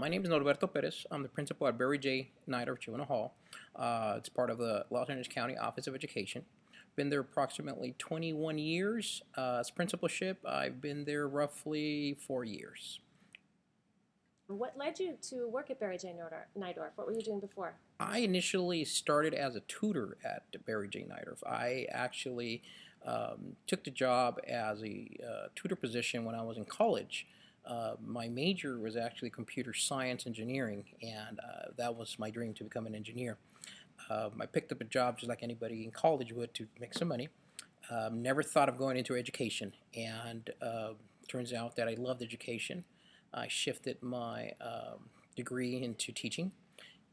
My name is Norberto Perez. I'm the principal at Barry J. Nidorf Juvenile Hall. It's part of the Los Angeles County Office of Education. Been there approximately 21 years. As principalship, I've been there roughly 4 years. What led you to work at Barry J. Nidorf? What were you doing before? I initially started as a tutor at Barry J. Nidorf. I actually took the job as a tutor position when I was in college. My major was actually computer science engineering, and that was my dream to become an engineer. I picked up a job just like anybody in college would to make some money. Never thought of going into education, and turns out that I loved education. I shifted my degree into teaching,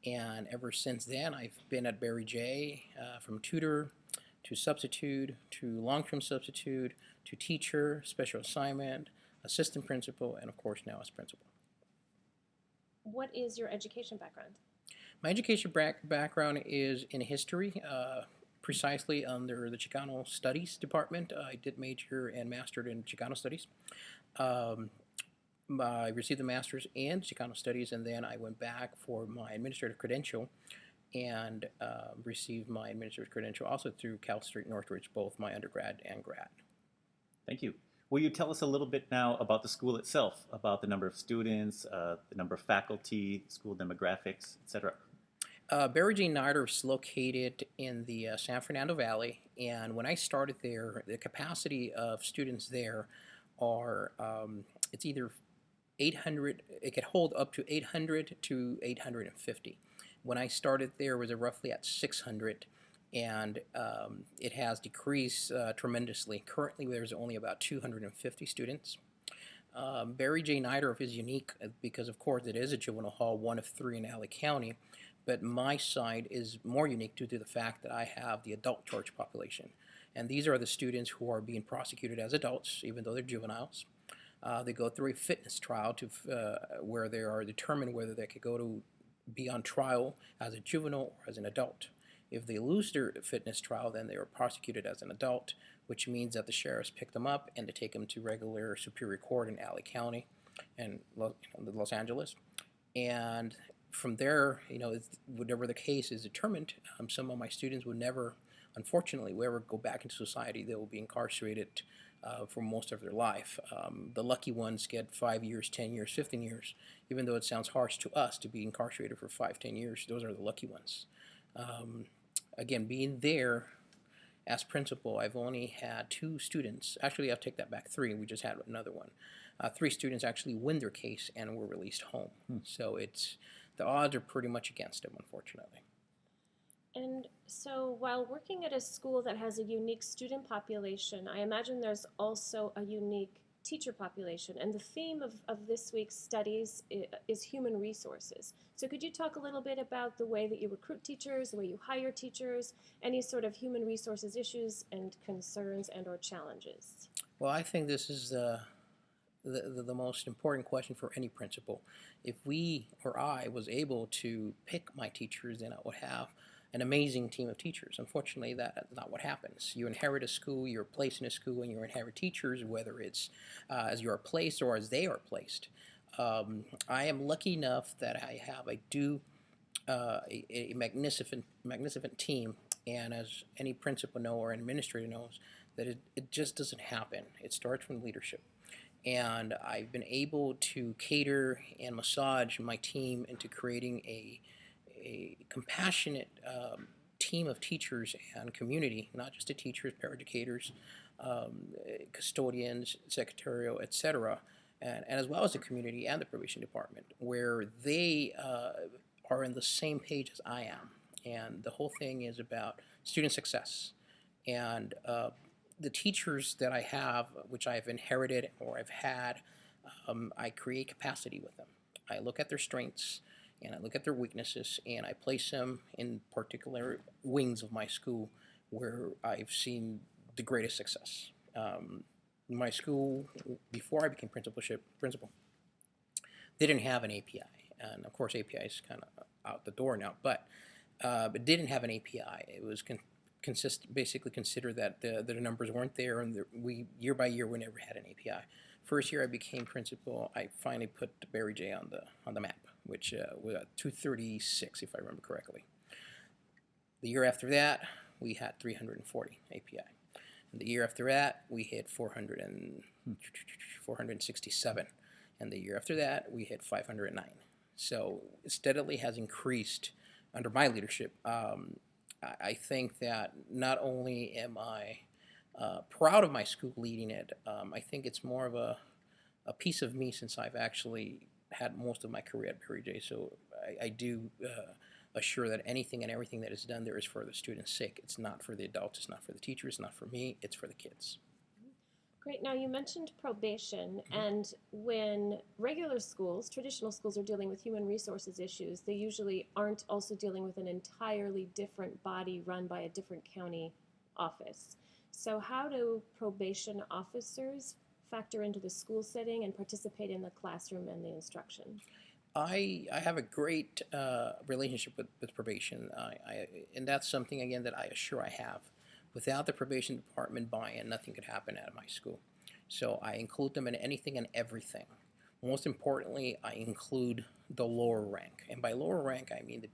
and ever since then I've been at Barry J. From tutor to substitute to long-term substitute to teacher, special assignment, assistant principal, and of course now as principal. What is your education background? My education background is in history, precisely under the Chicano Studies department. I did major and mastered in Chicano Studies. Um, I received a master's in Chicano Studies, and then I went back for my administrative credential and received my administrative credential also through Cal State Northridge, both my undergrad and grad. Thank you. Will you tell us a little bit now about the school itself, about the number of students, the number of faculty, school demographics, etc.? Barry J. Nidorf is located in the San Fernando Valley, and when I started there, the capacity of students there are, it's either 800, it could hold up to 800 to 850. When I started there, it was roughly at 600, and it has decreased tremendously. Currently, there's only about 250 students. Barry J. Nidorf is unique because, of course, it is a juvenile hall, one of 3 in LA County, but my side is more unique due to the fact that I have the adult charge population. And these are the students who are being prosecuted as adults, even though they're juveniles. They go through a fitness trial to where they are determined whether they could go to be on trial as a juvenile or as an adult. If they lose their fitness trial, then they are prosecuted as an adult, which means that the sheriffs pick them up and they take them to regular superior court in LA County and Los Angeles. And from there, whatever the case is determined, some of my students would never, unfortunately, will ever go back into society. They will be incarcerated for most of their life. The lucky ones get 5 years, 10 years, 15 years. Even though it sounds harsh to us to be incarcerated for 5, 10 years, those are the lucky ones. Again, being there as principal, I've only had 2 students. Actually, I'll take that back, 3. We just had another one. 3 students actually win their case and were released home. So the odds are pretty much against them, unfortunately. And so while working at a school that has a unique student population, I imagine there's also a unique teacher population. And the theme of this week's studies is human resources. So could you talk a little bit about the way that you recruit teachers, the way you hire teachers, any sort of human resources issues and concerns and or challenges? Well, I think this is the most important question for any principal. If we or I was able to pick my teachers, then I would have an amazing team of teachers. Unfortunately, that's not what happens. You inherit a school, you're placed in a school, and you inherit teachers, whether it's as you are placed or as they are placed. I am lucky enough that I do a magnificent team, and as any principal knows or administrator knows, that it just doesn't happen. It starts from leadership. And I've been able to cater and massage my team into creating a compassionate team of teachers and community, not just the teachers, paraeducators, custodians, secretarial, etc., and as well as the community and the probation department, where they are on the same page as I am. And the whole thing is about student success. And the teachers that I have, which I've inherited or I've had, I create capacity with them. I look at their strengths and I look at their weaknesses and I place them in particular wings of my school where I've seen the greatest success. My school, before I became principal, they didn't have an API. And of course, API is kind of out the door now, but it didn't have an API. It was basically considered that the numbers weren't there, and year by year we never had an API. First year I became principal, I finally put Barry J on the map which we got 236, if I remember correctly. The year after that, we had 340 API. And the year after that, we hit 467. And the year after that, we hit 509. So it steadily has increased under my leadership. I think that not only am I proud of my school leading it, I think it's more of a piece of me since I've actually had most of my career at Berry J. So I do assure that anything and everything that is done there is for the students' sake. It's not for the adults, it's not for the teachers, it's not for me, it's for the kids. Great. Now, you mentioned probation, and when regular schools, traditional schools, are dealing with human resources issues, they usually aren't also dealing with an entirely different body run by a different county office. So how do probation officers factor into the school setting and participate in the classroom and the instruction? I have a great relationship with probation, and that's something, again, that I assure I have. Without the probation department buy-in, nothing could happen at my school. So I include them in anything and everything. Most importantly, I include the lower rank, and by lower rank I mean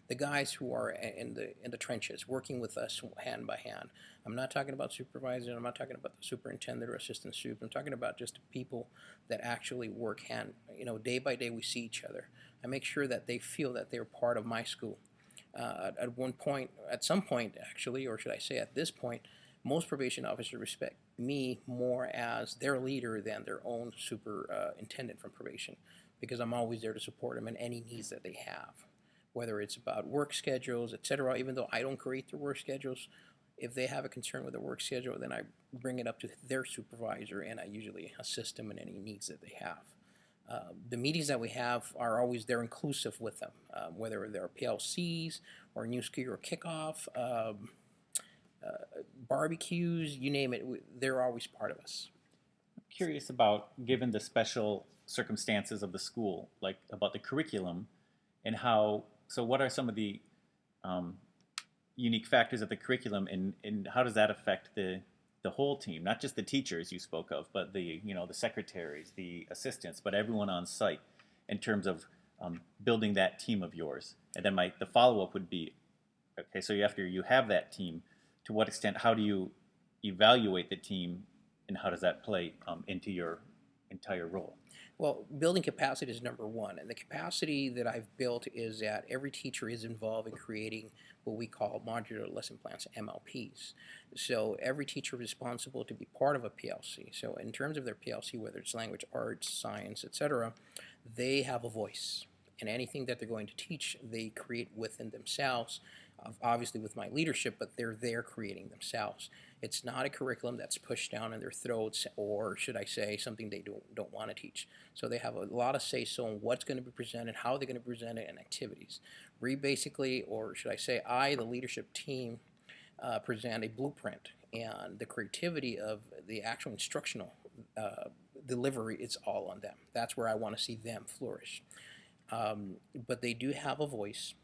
the guys who are in the trenches, working with us hand by hand. I'm not talking about supervisors. I'm not talking about the superintendent or assistant soup. I'm talking about just people that actually work day by day. We see each other. I make sure that they feel that they're part of my school. At some point, actually, or should I say at this point, most probation officers respect me more as their leader than their own superintendent from probation, because I'm always there to support them in any needs that they have, whether it's about work schedules, etc. Even though I don't create their work schedules, if they have a concern with the work schedule, then I bring it up to their supervisor, and I usually assist them in any needs that they have. The meetings that we have are always, they're inclusive with them, whether they're PLCs or new ski or kickoff, barbecues, you name it, they're always part of us. I'm curious about, given the special circumstances of the school, like about the curriculum and how, so what are some of the unique factors of the curriculum, and how does that affect the whole team, not just the teachers you spoke of, but the secretaries, the assistants, but everyone on site, in terms of building that team of yours? And then the follow-up would be, okay, so after you have that team, to what extent, how do you evaluate the team, and how does that play into your entire role? Well, building capacity is number one, and the capacity that I've built is that every teacher is involved in creating what we call modular lesson plans, MLPs. So every teacher is responsible to be part of a PLC. So in terms of their PLC, whether it's language, arts, science, etc., they have a voice. And anything that they're going to teach, they create within themselves, obviously with my leadership, but they're there creating themselves. It's not a curriculum that's pushed down in their throats, or should I say, something they don't want to teach. So they have a lot of say-so on what's going to be presented, how they're going to present it, and activities. We basically, or should I say, the leadership team, present a blueprint, and the creativity of the actual instructional delivery, it's all on them. That's where I want to see them flourish. But they do have a voice,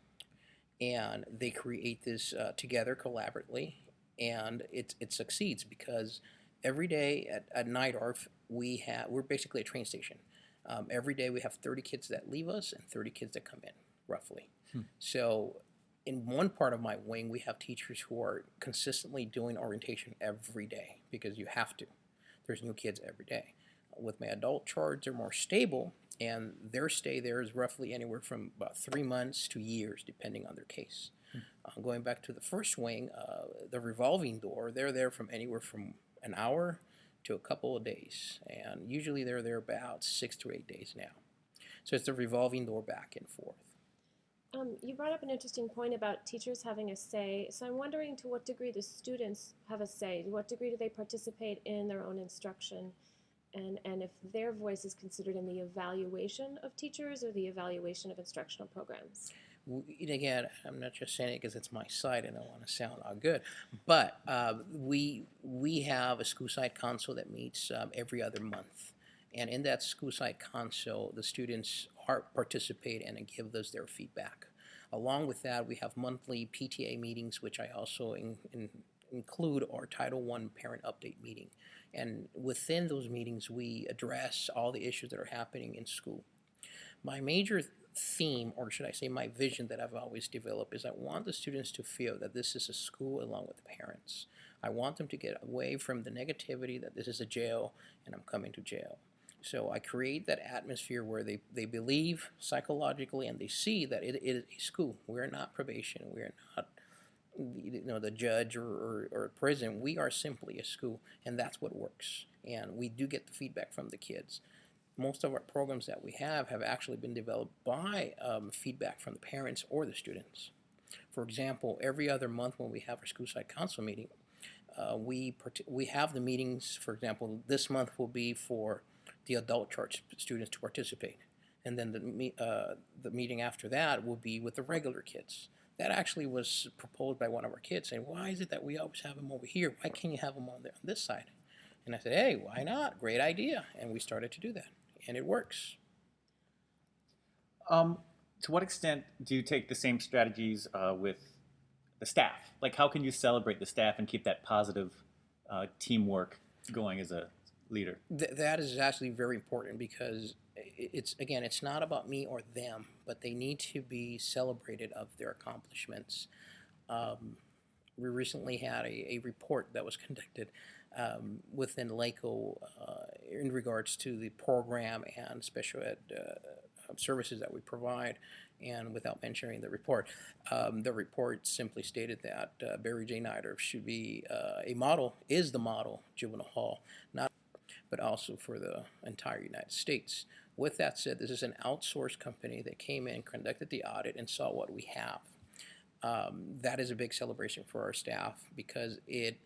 and they create this together collaboratively, and it succeeds because every day at Nidorf we're basically a train station. Every day we have 30 kids that leave us and 30 kids that come in, roughly. So in one part of my wing, we have teachers who are consistently doing orientation every day because you have to. There's new kids every day. With my adult charge, they're more stable, and their stay there is roughly anywhere from about 3 months to years, depending on their case. Going back to the first wing, the revolving door, they're there from anywhere from an hour to a couple of days, and usually they're there about 6 to 8 days now. So it's the revolving door back and forth. You brought up an interesting point about teachers having a say. So I'm wondering to what degree the students have a say. To what degree do they participate in their own instruction? And if their voice is considered in the evaluation of teachers or the evaluation of instructional programs? And again, I'm not just saying it because it's my site and I want to sound all good, but we have a school site council that meets every other month. And in that school site council, the students participate and give us their feedback. Along with that, we have monthly PTA meetings, which I also include our Title I parent update meeting. And within those meetings, we address all the issues that are happening in school. My major theme, or should I say my vision that I've always developed, is I want the students to feel that this is a school along with the parents. I want them to get away from the negativity that this is a jail and I'm coming to jail. So I create that atmosphere where they believe psychologically and they see that it is a school. We're not probation. We're not the judge or prison. We are simply a school, and that's what works. And we do get the feedback from the kids. Most of our programs that we have actually been developed by feedback from the parents or the students. For example, every other month when we have our school site council meeting, we have the meetings. For example, this month will be for the adult church students to participate, and then the meeting after that will be with the regular kids. That actually was proposed by one of our kids, saying, "Why is it that we always have them over here? Why can't you have them on this side?" And I said, "Hey, why not? Great idea!" And we started to do that, and it works. To what extent do you take the same strategies with the staff? Like, how can you celebrate the staff and keep that positive teamwork going as a leader? That is actually very important, because it's not about me or them, but they need to be celebrated of their accomplishments. We recently had a report that was conducted within LACO in regards to the program and special ed services that we provide. And without mentioning the report simply stated that Barry J. Nidorf should be is the model juvenile hall, not but also for the entire United States. With that said, this is an outsourced company that came in, conducted the audit, and saw what we have. That is a big celebration for our staff, because it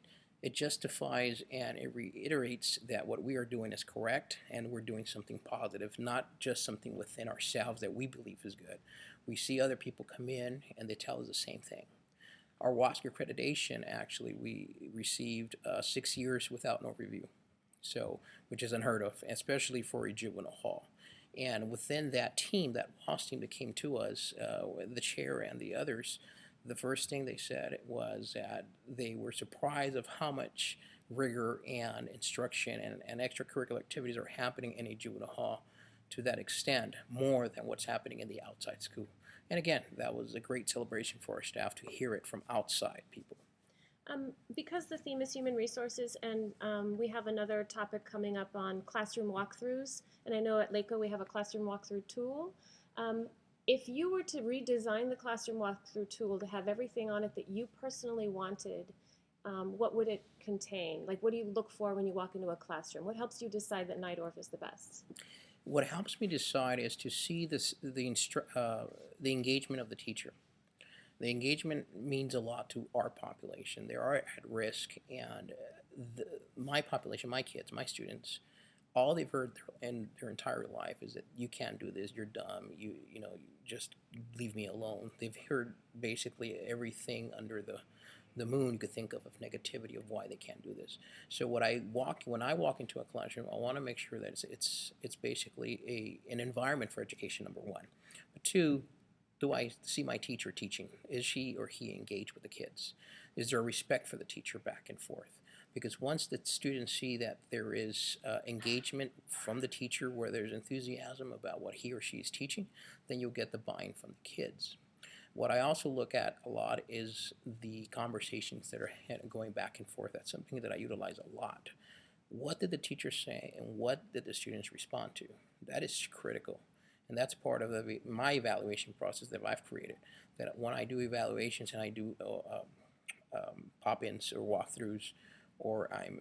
justifies and it reiterates that what we are doing is correct and we're doing something positive, not just something within ourselves that we believe is good. We see other people come in and they tell us the same thing. Our WASC accreditation, actually, we received 6 years without no review, so which is unheard of, especially for a juvenile hall. And within that team, that WASC team that came to us, the chair and the others, the first thing they said was that they were surprised of how much rigor and instruction and extracurricular activities are happening in a juvenile hall, to that extent, more than what's happening in the outside school. And again, that was a great celebration for our staff to hear it from outside people. Because the theme is human resources, and we have another topic coming up on classroom walkthroughs, and I know at LACO we have a classroom walkthrough tool. If you were to redesign the classroom walkthrough tool to have everything on it that you personally wanted, what would it contain? Like, what do you look for when you walk into a classroom? What helps you decide that Nidorf is the best? What helps me decide is to see the engagement of the teacher. The engagement means a lot to our population. They are at risk, and my population, my kids, my students, all they've heard in their entire life is that you can't do this, you're dumb, you just leave me alone. They've heard basically everything under the moon you could think of negativity of why they can't do this. So when I walk into a classroom, I want to make sure that it's basically an environment for education, number one. But two, do I see my teacher teaching? Is she or he engaged with the kids? Is there a respect for the teacher back and forth? Because once the students see that there is engagement from the teacher, where there's enthusiasm about what he or she is teaching, then you'll get the buy-in from the kids. What I also look at a lot is the conversations that are going back and forth. That's something that I utilize a lot. What did the teacher say, and what did the students respond to? That is critical. And that's part of my evaluation process that I've created. That when I do evaluations and I do pop-ins or walkthroughs, or I'm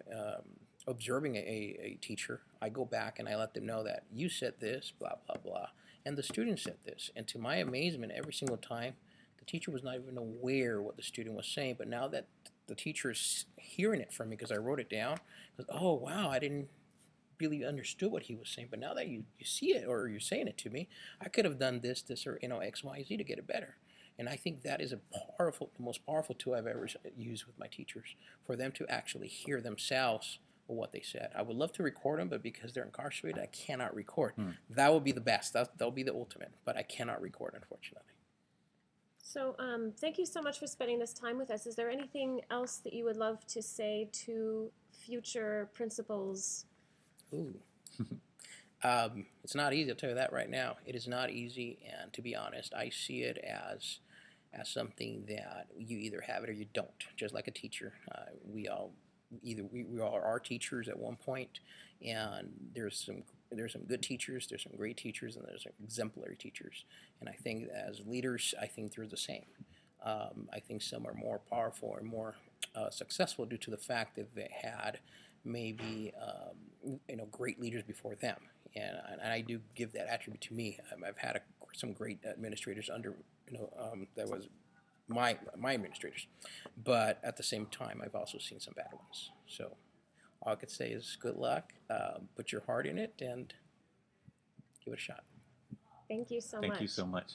observing a teacher, I go back and I let them know that you said this, blah, blah, blah, and the student said this. And to my amazement, every single time, the teacher was not even aware what the student was saying. But now that the teacher's hearing it from me, because I wrote it down, goes, oh, wow, I didn't really understood what he was saying, but now that you see it, or you're saying it to me, I could have done this, or X, Y, Z to get it better. And I think that is the most powerful tool I've ever used with my teachers, for them to actually hear themselves what they said. I would love to record them, but because they're incarcerated, I cannot record. That would be the best. That would be the ultimate, but I cannot record, unfortunately. So thank you so much for spending this time with us. Is there anything else that you would love to say to future principals? Ooh. It's not easy. I'll tell you that right now. It is not easy, and to be honest, I see it as something that you either have it or you don't. Just like a teacher, we all we all are teachers at one point, and there's some good teachers, there's some great teachers, and there's some exemplary teachers. And I think as leaders, I think they're the same. I think some are more powerful or more successful due to the fact that they had maybe great leaders before them, and I do give that attribute to me. I've had some great administrators under that was my administrators, but at the same time, I've also seen some bad ones. So all I could say is good luck, put your heart in it, and give it a shot. Thank you so much. Thank you so much.